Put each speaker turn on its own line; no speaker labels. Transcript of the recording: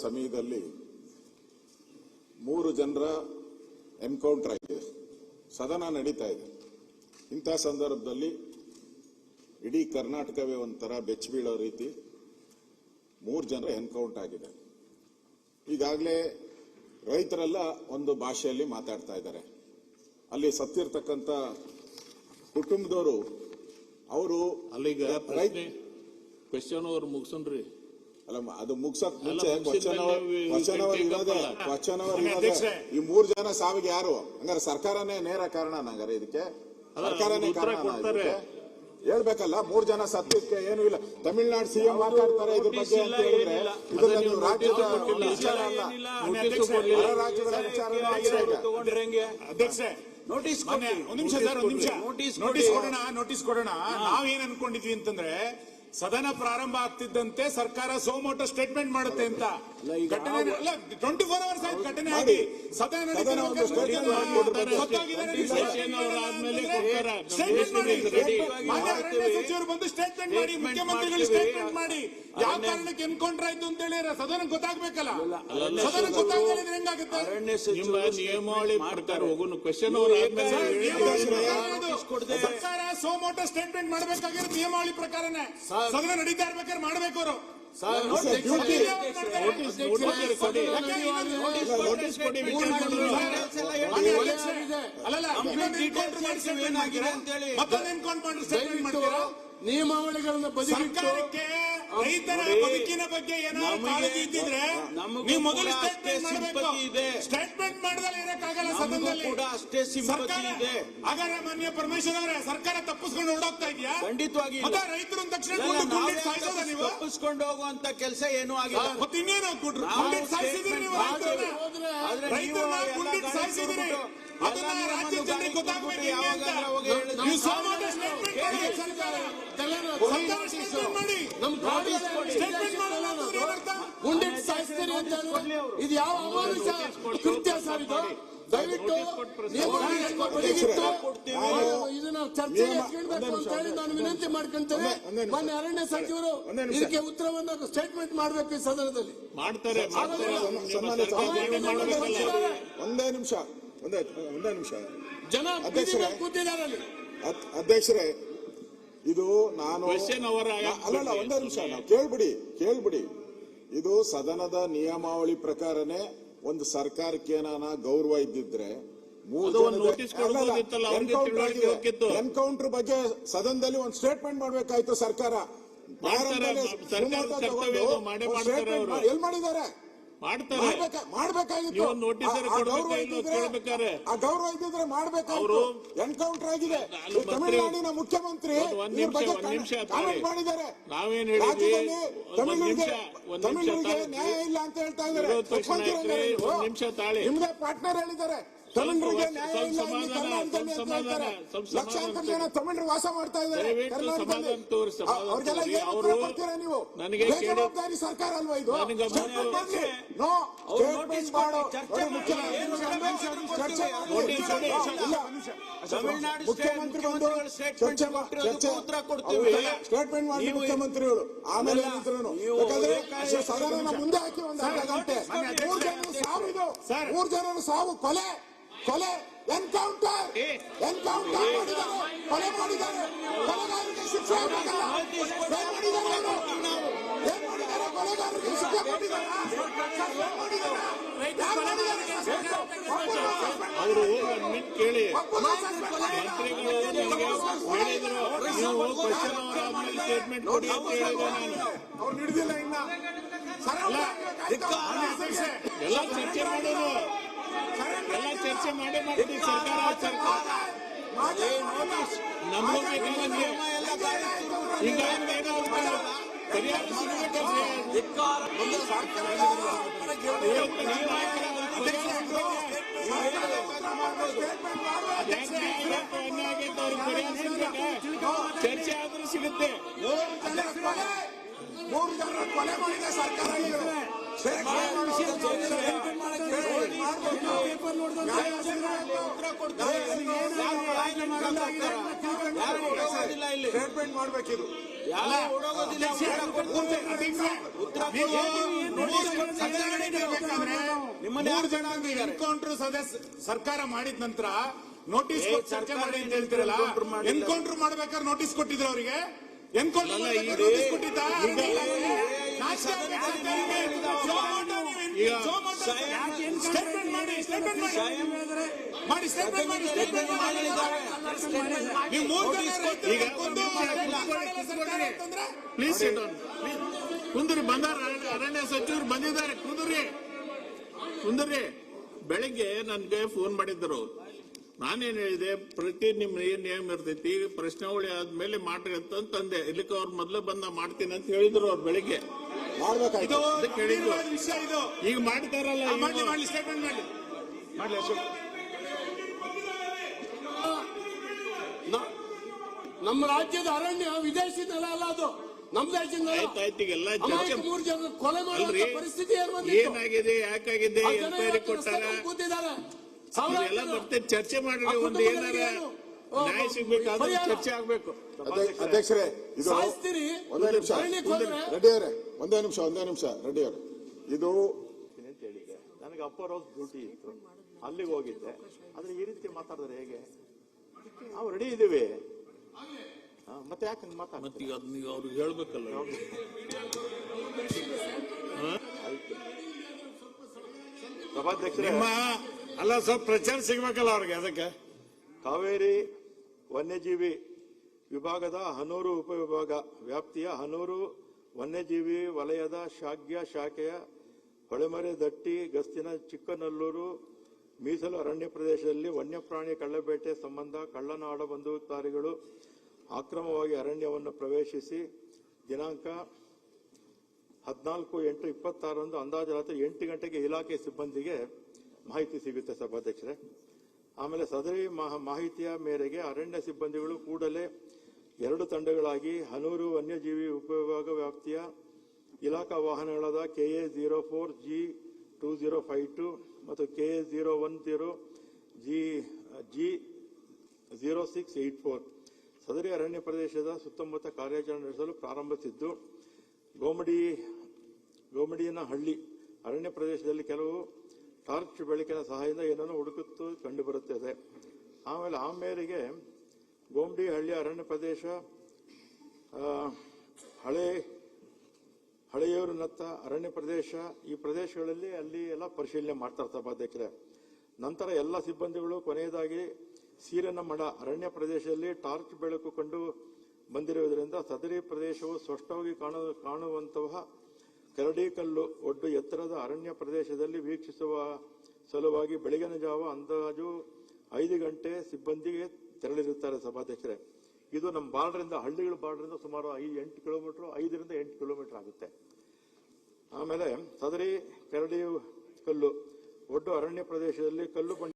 ಸಮಯದಲ್ಲಿ 3 ಜನರ ಎನ್ಕೌಂಟರ್ ಆಗಿದೆ. ಸದನ ನಡೀತಾ ಇದೆ. ಇಂಥ ಸಂದರ್ಭದಲ್ಲಿ ಇಡೀ ಕರ್ನಾಟಕವೇ ಒಂಥರ ಬೆಚ್ಚ ಬೀಳೋ ರೀತಿ 3 ಜನರ ಎನ್ಕೌಂಟರ್ ಆಗಿದೆ. ಈಗಾಗಲೇ ರೈತರೆಲ್ಲ ಒಂದು ಭಾಷೆಯಲ್ಲಿ ಮಾತಾಡ್ತಾ ಇದ್ದಾರೆ. ಅಲ್ಲಿ ಸತ್ತಿರ್ತಕ್ಕಂಥ ಕುಟುಂಬದವರು ಅವರು
ಅಲ್ಲಿಗ ಕ್ವೆಶ್ಚನ್ ಅವ್ರು ಮುಗಿಸನ್ರಿ.
ಅಲ್ಲ, ಅದು ಮುಗಿಸಕ್ ಮುಂಚೆ ಕ್ವಶನ್ ಅವರ್ ಈ 3 ಜನ ಸಾವಿಗೆ ಯಾರು? ಹಂಗಾರೆ ಸರ್ಕಾರನೇ ನೇರ ಕಾರಣ? ಹಂಗಾರೆ ಇದಕ್ಕೆ ಸರ್ಕಾರನೇ ಕಾರಣ ಹೇಳ್ಬೇಕಲ್ಲ. 3 ಜನ ಸತ್ತಿದ್ದಕ್ಕೆ ಏನು ಇಲ್ಲ. ತಮಿಳುನಾಡು ಸಿಎಂ ಮಾತಾಡ್ತಾರೆ ಇದ್ರ ಬಗ್ಗೆ ಅಂತ ಹೇಳಿದ್ರೆ ಇದನ್ನ ನೀವು ರಾಜ್ಯದ ವಿಚಾರ ಅಲ್ಲ, ಹೊರ ರಾಜ್ಯಗಳ ವಿಚಾರ.
ಅಧ್ಯಕ್ಷೆ ನೋಟಿಸ್ ಕೊಡೋಣ. ನಾವೇನ್ ಅನ್ಕೊಂಡಿದ್ವಿ ಅಂತಂದ್ರೆ ಸದನ ಪ್ರಾರಂಭ ಆಗ್ತಿದ್ದಂತೆ ಸರ್ಕಾರ ಸೋಮೋಟೋ ಸ್ಟೇಟ್ಮೆಂಟ್ ಮಾಡುತ್ತೆ ಅಂತ. ಘಟನೆ 24 ಅವರ್ಸ್ ಆಯ್ತು ಘಟನೆ ಆಗಿ. ಸದನ ಸಚಿವರು ಬಂದು ಸ್ಟೇಟ್ಮೆಂಟ್ ಮಾಡಿ, ಮುಖ್ಯಮಂತ್ರಿಗಳು ಸ್ಟೇಟ್ಮೆಂಟ್ ಮಾಡಿ ಯಾವ ಕಾರಣಕ್ಕೆ ಎನ್ಕೌಂಟರ್ ಆಯ್ತು ಅಂತ ಹೇಳಿ ಸದನ ಗೊತ್ತಾಗ್ಬೇಕಲ್ಲ. ಸದನ ಗೊತ್ತಾಗಲಿದ್ರೆ ಹೆಂಗಾಗುತ್ತೆ?
ನಿಯಮಾವಳಿ ಪ್ರಕಾರ ಹೋಗೋಣ. ಕ್ವೆಶ್ಚನ್
ಸರ್ಕಾರ ಸೋಮೋಟೋ ಸ್ಟೇಟ್ಮೆಂಟ್ ಮಾಡಬೇಕಾಗಿರೋ ನಿಯಮಾವಳಿ ಪ್ರಕಾರನೇ ಸದನ ನಡೀತಾ ಇರ್ಬೇಕಾದ್ರೆ ಮಾಡ್ಬೇಕು ಅವರು.
ನಿಯಮಾವಳಿಗಳನ್ನ
ಸರ್ಕಾರಕ್ಕೆ ರೈತರ ಬದುಕಿನ ಬಗ್ಗೆ ಏನಾದ್ರು ಕಾಳಜಿ ಇದ್ದಿದ್ರೆ ನೀವು ಮೊದಲು ಸ್ಟೇಟ್ಮೆಂಟ್ ಮಾಡಿದ್ರೆ ಇರಕ್ಕಾಗಲ್ಲ ಸದನದಲ್ಲಿ. ಹಾಗಾದ್ರೆ ಮಾನ್ಯ ಪರಮೇಶ್ವರ್ ಅವರೇ, ಸರ್ಕಾರ ತಪ್ಪಿಸ್ಕೊಂಡು ಹೊರಡೋಗ್ತಾ ಇದೆಯಾ?
ಖಂಡಿತವಾಗಿ
ರೈತರು ತಕ್ಷಣ
ತಪ್ಪಿಸ್ಕೊಂಡು ಹೋಗುವಂತ ಕೆಲಸ ಏನೂ ಆಗಿಲ್ಲ.
ಮತ್ತಿನ್ನೇನು ಸಾಯಿಸಿದ್ರಿ ನೀವು? ರೈತರನ್ನ ಗುಂಡಿಟ್ಟು ಸಾಯಿಸಿದ್ರಿ. ಅದನ್ನ ರಾಜ್ಯ ಜನರಿಗೆ ಗೊತ್ತಾಗಬೇಕು.
ಗುಂಡಿಟ್ಟು ಸಾಯಿಸ್ತೀರಿ ಅಂತ ಇದು ಯಾವ ಅಮಾನುಷ ಕೃತ್ಯ ಸರ್? ಇದು ದಯವಿಟ್ಟು ಇದನ್ನ ಚರ್ಚೆಗೆ ಎತ್ಕೊಳ್ಬೇಕು ಅಂತ ಹೇಳಿ ನಾನು ವಿನಂತಿ ಮಾಡ್ಕೊಂತೇನೆ. ಮೊನ್ನೆ ಅರಣ್ಯ ಸಚಿವರು ಇದಕ್ಕೆ ಉತ್ತರವನ್ನ ಸ್ಟೇಟ್ಮೆಂಟ್ ಮಾಡಬೇಕು ಈ ಸದನದಲ್ಲಿ.
ಮಾಡ್ತಾರೆ.
ಒಂದೇ ನಿಮಿಷ
ಜನ ಕೂತಿದ್ದಾರೆ ಅಲ್ಲಿ.
ಅಧ್ಯಕ್ಷರೇ, ಇದು ನಾನು ಅಲ್ಲಲ್ಲ, ಒಂದೇ ನಿಮಿಷ ನಾವು ಕೇಳ್ಬಿಡಿ. ಇದು ಸದನದ ನಿಯಮಾವಳಿ ಪ್ರಕಾರನೇ ಒಂದು ಸರ್ಕಾರಕ್ಕೆ ಏನಾನ ಗೌರವ ಇದ್ದಿದ್ರೆ ಎನ್ಕೌಂಟರ್ ಬಗ್ಗೆ ಸದನದಲ್ಲಿ ಒಂದು ಸ್ಟೇಟ್ಮೆಂಟ್ ಮಾಡ್ಬೇಕಾಯ್ತು ಸರ್ಕಾರ. ಎಲ್ ಮಾಡಿದ್ದಾರೆ? ಮಾಡ್ಬೇಕಾಗಿತ್ತು. ಆ ಗೌರವ ಇದ್ದಿದ್ರೆ ಮಾಡ್ಬೇಕಾಗಿತ್ತು. ಎನ್ಕೌಂಟರ್ ಆಗಿದೆ. ತಮಿಳುನಾಡಿನ ಮುಖ್ಯಮಂತ್ರಿ ಕಾಮೆಂಟ್ ಮಾಡಿದ್ದಾರೆ. ರಾಜ್ಯದಲ್ಲಿ ತಮಿಳಿಗೆ ನ್ಯಾಯ ಇಲ್ಲ ಅಂತ ಹೇಳ್ತಾ ಇದ್ದಾರೆ. ನಿಮ್ಗೆ ಪಾರ್ಟ್ನರ್ ಹೇಳಿದ್ದಾರೆ ತಮಿಳರಿಗೆ ನ್ಯಾಯ ಇಲ್ಲ ಇಲ್ಲಿ ಕರ್ನಾಟಕದಲ್ಲಿ ಅಂತ ಹೇಳ್ತಾರೆ. ಲಕ್ಷಾಂತರ ಜನ ತಮಿಳರು ವಾಸ ಮಾಡ್ತಾ ಇದ್ದಾರೆ ಕರ್ನಾಟಕದಲ್ಲಿ. ಅವ್ರಿಗೆಲ್ಲ ಏನು ಉತ್ತರ ಕೊಡ್ತೀರಾ ನೀವು? ಬೇಜವಾಬ್ದಾರಿ ಸರ್ಕಾರ ಅಲ್ವಾ ಇದು? ನೋ ಸ್ಟೇಟ್ಮೆಂಟ್ ಮಾಡೋ ಮುಖ್ಯಮಂತ್ರಿ ಬಂದು ಸ್ಟೇಟ್ಮೆಂಟ್ ಮಾಡಿ ಮುಖ್ಯಮಂತ್ರಿಗಳು ಆಮೇಲೆ ಯಾಕಂದ್ರೆ ಸದನ ಮುಂದೆ ಹಾಕಿ ಒಂದು ಅರ್ಧ ಗಂಟೆ 3 ಜನರು ಸಾವು. ಇದು 3 ಜನರು ಸಾವು, ಕೊಲೆ ಎನ್ಕೌಂಟರ್ ಮಾಡಿದ್ದಾರೆ, ಕೊಲೆ ಮಾಡಿದ್ದಾರೆ. ಕೊಲೆಗಾರರಿಗೆ ಶಿಕ್ಷೆ ಆಗಬೇಕಲ್ಲ? ಏನ್ ಮಾಡಿದ್ದಾರೆ ಅವರು? ಏನ್ ಮಾಡಿದ್ದಾರೆ? ಕೊಲೆಗಾರರಿಗೆ ಶಿಕ್ಷೆ ಕೊಟ್ಟಿದ್ದಾರೆ.
ಅವರು ಕೇಳಿ ಮಂತ್ರಿಗಳು ನೀವು ಕ್ವೆಶ್ಚನ್ ಅವರಾದ್ಮೇಲೆ ಸ್ಟೇಟ್ಮೆಂಟ್ ಕೊಡಿ ಅಂತ ಹೇಳಿದೆ ನಾನು.
ಅವ್ರು ಹಿಡಿದಿಲ್ಲ ಇನ್ನ.
ಎಲ್ಲ ಚರ್ಚೆ ಮಾಡೋದು, ಎಲ್ಲ ಚರ್ಚೆ ಮಾಡ್ತೀವಿ. ಸರ್ಕಾರ ನಮಗೂ ಬೇಕಾಗಂಗೆ ಈಗ ಪರಿಹಾರ ಸಿಗಬೇಕಂದ್ರೆ ಚರ್ಚೆ ಆದ್ರೂ ಸಿಗುತ್ತೆ.
3 ಜನರು ಕೊಲೆ ಮಾಡಿದೆ ಸರ್ಕಾರ. ಸ್ಟೇಟ್ಮೆಂಟ್ ಮಾಡ್ಬೇಕಿದು.
ಯಾರು ಓಡೋಗೋದಿಲ್ಲ, ಉತ್ತರ ಕೊಡ್ತಾರೆ.
ಮೂರು ಜನ ಎನ್ಕೌಂಟರ್ ಸರ್ಕಾರ ಮಾಡಿದ ನಂತರ ನೋಟಿಸ್ ಚರ್ಚೆ ಮಾಡಿ ಅಂತ ಹೇಳ್ತಿರಲ್ಲ, ಎನ್ಕೌಂಟರ್ ಮಾಡ್ಬೇಕಾದ್ರೆ ನೋಟಿಸ್ ಕೊಟ್ಟಿದ್ರು ಅವರಿಗೆ, ಎನ್ಕೌಂಟರ್ ನೋಟಿಸ್ ಕೊಟ್ಟಿದ್ದ ಸ್ಟೇಟ್ಮೆಂಟ್ ಮಾಡಿ ನೀವು ಮೂರು
ಪ್ಲೀಸ್ ಕುಂದ್ರಿ, ಬಂದಾರ ಅರಣ್ಯ ಸಚಿವರು ಬಂದಿದ್ದಾರೆ, ಕುಂದ್ರಿ. ಬೆಳಿಗ್ಗೆ ನನ್ಗೆ ಫೋನ್ ಮಾಡಿದ್ರು. ನಾನೇನ್ ಹೇಳಿದೆ, ಪ್ರತಿ ನಿಮ್ ಏನ್ ನೇಮ್ ಇರ್ತೈತಿ, ಪ್ರಶ್ನಾವಳಿ ಆದ್ಮೇಲೆ ಮಾಡ್ರಿ ಅಂತಂದೆ. ಇಲ್ಲಿಕ್ಕೆ ಅವ್ರು ಮೊದ್ಲು ಬಂದ ಮಾಡ್ತೀನಿ ಅಂತ ಹೇಳಿದ್ರು ಅವ್ರು ಬೆಳಿಗ್ಗೆ.
ವಿಷಯ ಇದು
ಈಗ ಮಾಡ್ತಾರಲ್ಲ,
ಮಾಡಿ ಸ್ಟೇಟ್ಮೆಂಟ್ ಮಾಡಿ ಅಶೋಕ್.
ನಮ್ಮ ರಾಜ್ಯದ ಅರಣ್ಯ ವಿದೇಶಿ ನೆಲ ಅಲ್ಲ, ಅದು ನಮ್ಮ ದೇಶದ ನೆಲ.
ಆಯ್ತಾಯ್ತು, ಈಗೆಲ್ಲ
ಅಮಾಯಕ 3 ಜನ ಕೊಲೆ ಮಾಡುವ ಪರಿಸ್ಥಿತಿ
ಏನಾಗಿದೆ, ಯಾಕಾಗಿದೆ, ಎನ್ಕ್ವೈರಿ ಕೊಟ್ಟಾರ,
ಕೂತಿದ್ದಾರೆ.
ಎಲ್ಲ ಬರ್ತೇನೆ, ಚರ್ಚೆ ಮಾಡ್ರಿ. ಒಂದು ಏನಾರ ನ್ಯಾಯ ಸಿಗ್ಬೇಕಾದ್ರೆ ಚರ್ಚೆ ಆಗ್ಬೇಕು.
ಅಧ್ಯಕ್ಷರೇ, ಇದು
ಸಾಯಿಸ್ತೀರಿ
ಒಂದೇ ನಿಮಿಷ ರೆಡ್ಡಿ ಅವರೇ, ಒಂದೇ ನಿಮಿಷ ರೆಡ್ಡಿ ಅವರೇ, ಇದು
ಅಂತ ಹೇಳಿದೆ. ನನಗೆ ಅಪ್ಪರ್ ಹೌಸ್ ಡ್ಯೂಟಿ ಇತ್ತು, ಅಲ್ಲಿಗೆ ಹೋಗಿದ್ದೆ. ಆದ್ರೆ ಈ ರೀತಿ ಮಾತಾಡಿದ್ರೆ ಹೇಗೆ? ನಾವು ರೆಡಿ ಇದ್ದೀವಿ, ಮತ್ತೆ ಯಾಕೆ ಮಾತಾಡ್ತೀವಿ?
ಈಗ ನೀವು ಅವ್ರಿಗೆ ಹೇಳ್ಬೇಕಲ್ಲ.
ಸಭಾಧ್ಯಕ್ಷರೇ,
ಅಲ್ಲ, ಸ್ವಲ್ಪ ಪ್ರಚಾರ ಸಿಗ್ಬೇಕಲ್ಲ ಅವ್ರಿಗೆ. ಅದಕ್ಕೆ
ಕಾವೇರಿ ವನ್ಯಜೀವಿ ವಿಭಾಗದ ಹನೂರು ಉಪವಿಭಾಗ ವ್ಯಾಪ್ತಿಯ ಹನೂರು ವನ್ಯಜೀವಿ ವಲಯದ ಶಾಖೆಯ ಹೊಳೆಮರೆದಟ್ಟಿ ಗಸ್ತಿನ ಚಿಕ್ಕನಲ್ಲೂರು ಮೀಸಲು ಅರಣ್ಯ ಪ್ರದೇಶದಲ್ಲಿ ವನ್ಯಪ್ರಾಣಿ ಕಳ್ಳಬೇಟೆ ಸಂಬಂಧ ಕಳ್ಳನಾಡ ಬಂದೂಕುಧಾರಿಗಳು ಅಕ್ರಮವಾಗಿ ಅರಣ್ಯವನ್ನು ಪ್ರವೇಶಿಸಿ ದಿನಾಂಕ 14/8/26 ಅಂದಾಜು ರಾತ್ರಿ 8 ಗಂಟೆಗೆ ಇಲಾಖೆ ಸಿಬ್ಬಂದಿಗೆ ಮಾಹಿತಿ ಸಿಗುತ್ತೆ ಸಭಾಧ್ಯಕ್ಷರೇ. ಆಮೇಲೆ ಸದರಿ ಮಾಹಿತಿಯ ಮೇರೆಗೆ ಅರಣ್ಯ ಸಿಬ್ಬಂದಿಗಳು ಕೂಡಲೇ 2 ತಂಡಗಳಾಗಿ ಹನೂರು ವನ್ಯಜೀವಿ ಉಪವಿಭಾಗ ವ್ಯಾಪ್ತಿಯ ಇಲಾಖಾ ವಾಹನಗಳಾದ KA 04 G2052 ಮತ್ತು KA 010 G0684 ಸದರಿ ಅರಣ್ಯ ಪ್ರದೇಶದ ಸುತ್ತಮುತ್ತ ಕಾರ್ಯಾಚರಣೆ ನಡೆಸಲು ಪ್ರಾರಂಭಿಸಿದ್ದು, ಗೋಮಡಿಯನ ಹಳ್ಳಿ ಅರಣ್ಯ ಪ್ರದೇಶದಲ್ಲಿ ಕೆಲವು ಟಾರ್ಚ್ ಬೆಳಕಿನ ಸಹಾಯದಿಂದ ಏನನ್ನು ಹುಡುಕುತ್ತು ಕಂಡುಬರುತ್ತದೆ. ಆಮೇಲೆ ಆ ಮೇರೆಗೆ ಗೋಮಡಿ ಹಳ್ಳಿ ಅರಣ್ಯ ಪ್ರದೇಶ, ಹಳೆಯೂರು ನತ್ತ ಅರಣ್ಯ ಪ್ರದೇಶ, ಈ ಪ್ರದೇಶಗಳಲ್ಲಿ ಅಲ್ಲಿ ಎಲ್ಲ ಪರಿಶೀಲನೆ ಮಾಡ್ತಾರೆ ಸಭಾಧ್ಯಕ್ಷರೇ. ನಂತರ ಎಲ್ಲ ಸಿಬ್ಬಂದಿಗಳು ಕೊನೆಯದಾಗಿ ಸೀರನ ಮಡ ಅರಣ್ಯ ಪ್ರದೇಶದಲ್ಲಿ ಟಾರ್ಚ್ ಬೆಳಕು ಕಂಡು ಬಂದಿರುವುದರಿಂದ ಸದರಿ ಪ್ರದೇಶವು ಸ್ಪಷ್ಟವಾಗಿ ಕಾಣುವಂತಹ ಕರಡಿಕಲ್ಲು ಒಡ್ಡು ಎತ್ತರದ ಅರಣ್ಯ ಪ್ರದೇಶದಲ್ಲಿ ವೀಕ್ಷಿಸುವ ಸಲುವಾಗಿ ಬೆಳಗಿನ ಜಾವ ಅಂದಾಜು 5 ಗಂಟೆ ಸಿಬ್ಬಂದಿಗೆ ತೆರಳಿರುತ್ತಾರೆ ಸಭಾಧ್ಯಕ್ಷರೇ. ಇದು ನಮ್ಮ ಬಾರ್ಡರಿಂದ, ಹಳ್ಳಿಗಳ ಬಾರ್ಡರಿಂದ ಸುಮಾರು 8 ಕಿಲೋಮೀಟರ್, 5 ರಿಂದ 8 ಕಿಲೋಮೀಟರ್ ಆಗುತ್ತೆ. ಆಮೇಲೆ ಸದರಿ ಕರಡಿ ಕಲ್ಲು ಒಡ್ಡು ಅರಣ್ಯ ಪ್ರದೇಶದಲ್ಲಿ ಕಲ್ಲು